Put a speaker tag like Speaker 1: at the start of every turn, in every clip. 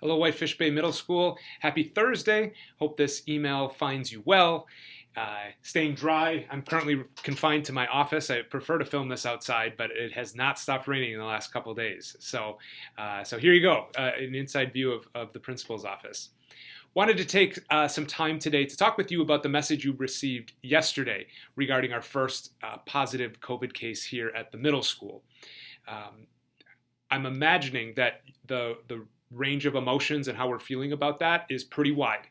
Speaker 1: Hello, Whitefish Bay Middle School. Happy Thursday. Hope this email finds you well. Staying dry. I'm currently confined to my office. I prefer to film this outside, but it has not stopped raining in the last couple of days. So here you go, an inside view of the principal's office. Wanted to take some time today to talk with you about the message you received yesterday regarding our first positive COVID case here at the middle school. I'm imagining that the range of emotions and how we're feeling about that is pretty wide,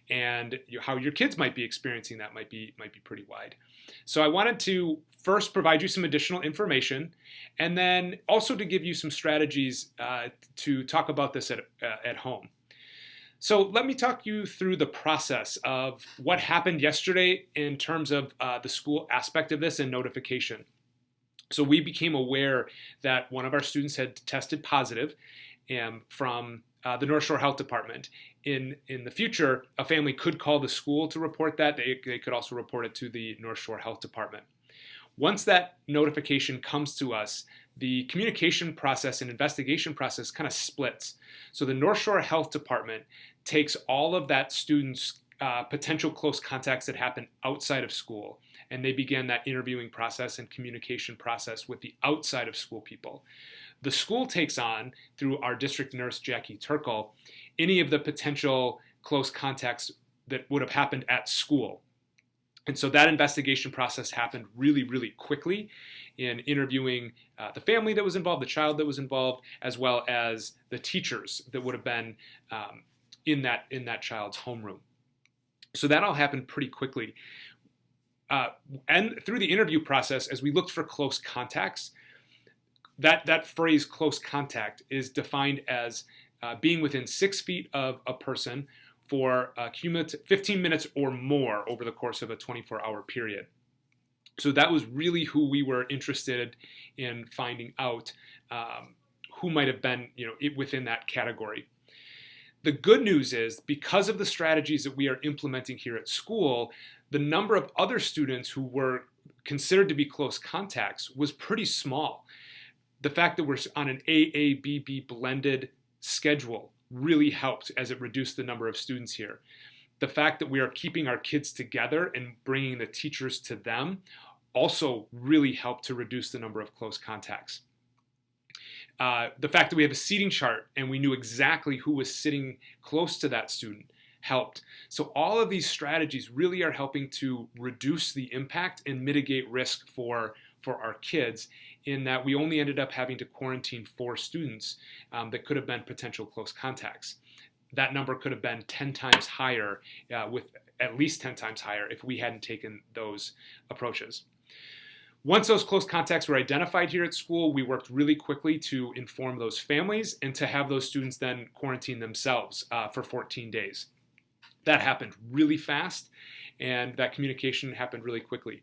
Speaker 1: and how your kids might be experiencing that might be pretty wide. So I wanted to first provide you some additional information, and then also to give you some strategies to talk about this at home. So let me talk you through the process of what happened yesterday in terms of the school aspect of this and notification. So we became aware that one of our students had tested positive from the North Shore Health Department. In the future, a family could call the school to report that. They could also report it to the North Shore Health Department. Once that notification comes to us, the communication process and investigation process kind of splits. So the North Shore Health Department takes all of that student's potential close contacts that happen outside of school, and they began that interviewing process and communication process with the outside of school people. The school takes on, through our district nurse, Jackie Turkle, any of the potential close contacts that would have happened at school. And so that investigation process happened really, really quickly in interviewing the family that was involved, the child that was involved, as well as the teachers that would have been in that child's homeroom. So that all happened pretty quickly. And through the interview process, as we looked for close contacts, that phrase close contact is defined as being within 6 feet of a person for cumulative 15 minutes or more over the course of a 24-hour period. So that was really who we were interested in finding out who might have been, within that category. The good news is, because of the strategies that we are implementing here at school, the number of other students who were considered to be close contacts was pretty small. The fact that we're on an AABB blended schedule really helped, as it reduced the number of students here. The fact that we are keeping our kids together and bringing the teachers to them also really helped to reduce the number of close contacts. The fact that we have a seating chart and we knew exactly who was sitting close to that student helped. So all of these strategies really are helping to reduce the impact and mitigate risk for our kids, in that we only ended up having to quarantine 4 students that could have been potential close contacts. That number could have been 10 times higher, with at least 10 times higher, if we hadn't taken those approaches. Once those close contacts were identified here at school, we worked really quickly to inform those families and to have those students then quarantine themselves for 14 days. That happened really fast, and that communication happened really quickly.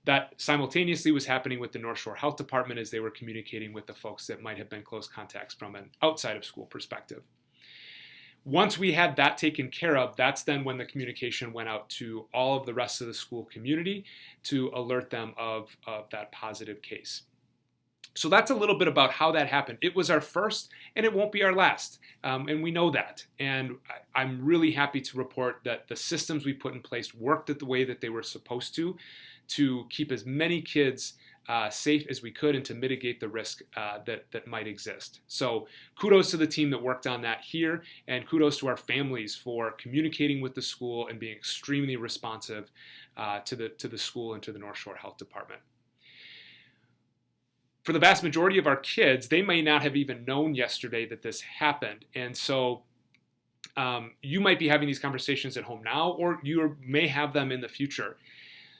Speaker 1: That simultaneously was happening with the North Shore Health Department as they were communicating with the folks that might have been close contacts from an outside of school perspective. Once we had that taken care of, that's then when the communication went out to all of the rest of the school community to alert them of that positive case. So that's a little bit about how that happened. It was our first, and it won't be our last, and we know that. And I'm really happy to report that the systems we put in place worked the way that they were supposed to keep as many kids safe as we could and to mitigate the risk that might exist. So kudos to the team that worked on that here, and kudos to our families for communicating with the school and being extremely responsive to the school and to the North Shore Health Department. For the vast majority of our kids, they may not have even known yesterday that this happened. And so you might be having these conversations at home now, or you may have them in the future.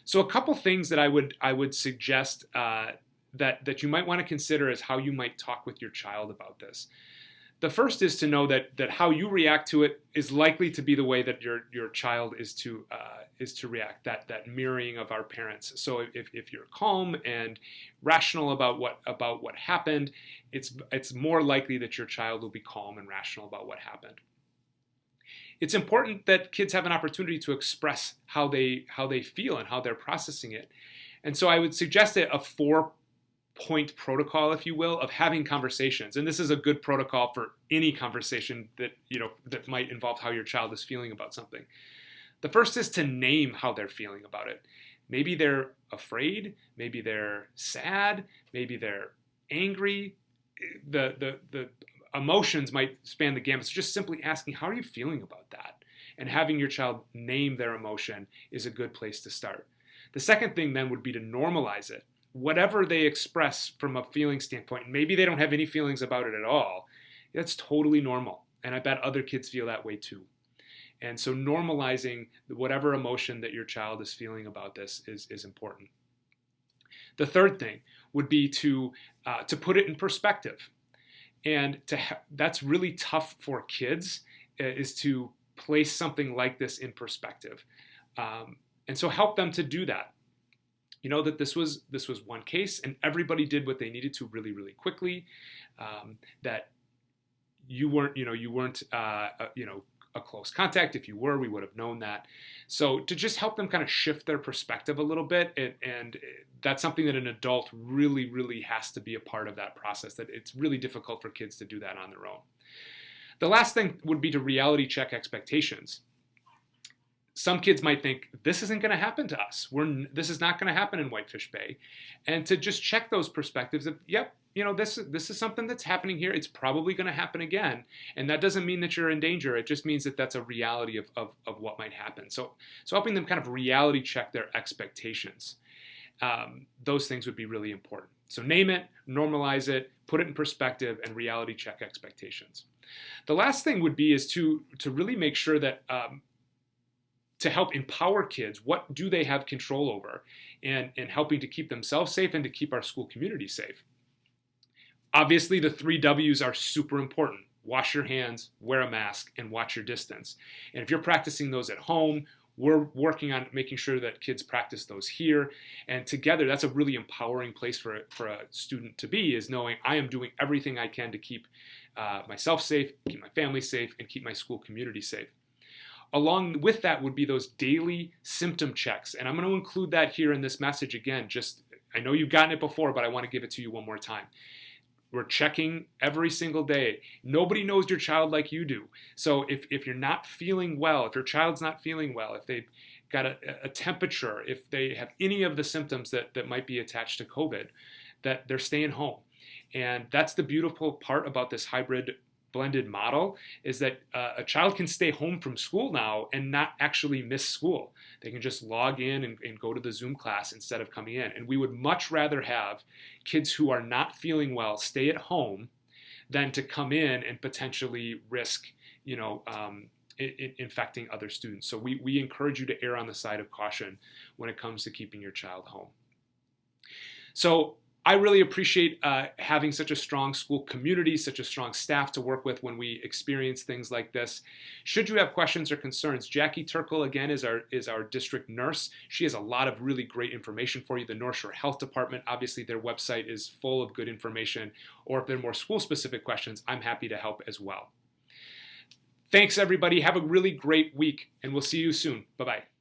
Speaker 1: So a couple things that I would suggest that you might want to consider is how you might talk with your child about this. The first is to know that how you react to it is likely to be the way that your child is to react. That mirroring of our parents. So if you're calm and rational about what happened, it's more likely that your child will be calm and rational about what happened. It's important that kids have an opportunity to express how they feel and how they're processing it. And so I would suggest a 4 point protocol, if you will, of having conversations. And this is a good protocol for any conversation that, that might involve how your child is feeling about something. The first is to name how they're feeling about it. Maybe they're afraid, maybe they're sad, maybe they're angry. The emotions might span the gamut. So just simply asking, how are you feeling about that? And having your child name their emotion is a good place to start. The second thing then would be to normalize it. Whatever they express from a feeling standpoint, maybe they don't have any feelings about it at all, that's totally normal. And I bet other kids feel that way too. And so normalizing whatever emotion that your child is feeling about this is important. The third thing would be to put it in perspective. And that's really tough for kids, is to place something like this in perspective. And so help them to do that. You know that this was one case, and everybody did what they needed to really, really quickly. That you weren't a close contact. If you were, we would have known that. So to just help them kind of shift their perspective a little bit, and that's something that an adult really, really has to be a part of that process. That it's really difficult for kids to do that on their own. The last thing would be to reality check expectations. Some kids might think, this isn't going to happen to us. This is not going to happen in Whitefish Bay. And to just check those perspectives of, yep, this is something that's happening here. It's probably going to happen again. And that doesn't mean that you're in danger. It just means that that's a reality of what might happen. So helping them kind of reality check their expectations. Those things would be really important. So name it, normalize it, put it in perspective, and reality check expectations. The last thing would be is to really make sure that to help empower kids, what do they have control over, and helping to keep themselves safe and to keep our school community safe. Obviously, the 3 W's are super important. Wash your hands, wear a mask, and watch your distance. And if you're practicing those at home, we're working on making sure that kids practice those here. And together, that's a really empowering place for a student to be, is knowing I am doing everything I can to keep myself safe, keep my family safe, and keep my school community safe. Along with that would be those daily symptom checks. And I'm going to include that here in this message again. I know you've gotten it before, but I want to give it to you one more time. We're checking every single day. Nobody knows your child like you do. So if you're not feeling well, if your child's not feeling well, if they've got a temperature, if they have any of the symptoms that might be attached to COVID, that they're staying home. And that's the beautiful part about this hybrid blended model, is that a child can stay home from school now and not actually miss school. They can just log in and go to the Zoom class instead of coming in. And we would much rather have kids who are not feeling well stay at home than to come in and potentially risk, infecting other students. So we encourage you to err on the side of caution when it comes to keeping your child home. So I really appreciate having such a strong school community, such a strong staff to work with when we experience things like this. Should you have questions or concerns, Jackie Turkle, again, is our district nurse. She has a lot of really great information for you. The North Shore Health Department, obviously their website is full of good information. Or if there are more school-specific questions, I'm happy to help as well. Thanks, everybody. Have a really great week, and we'll see you soon. Bye-bye.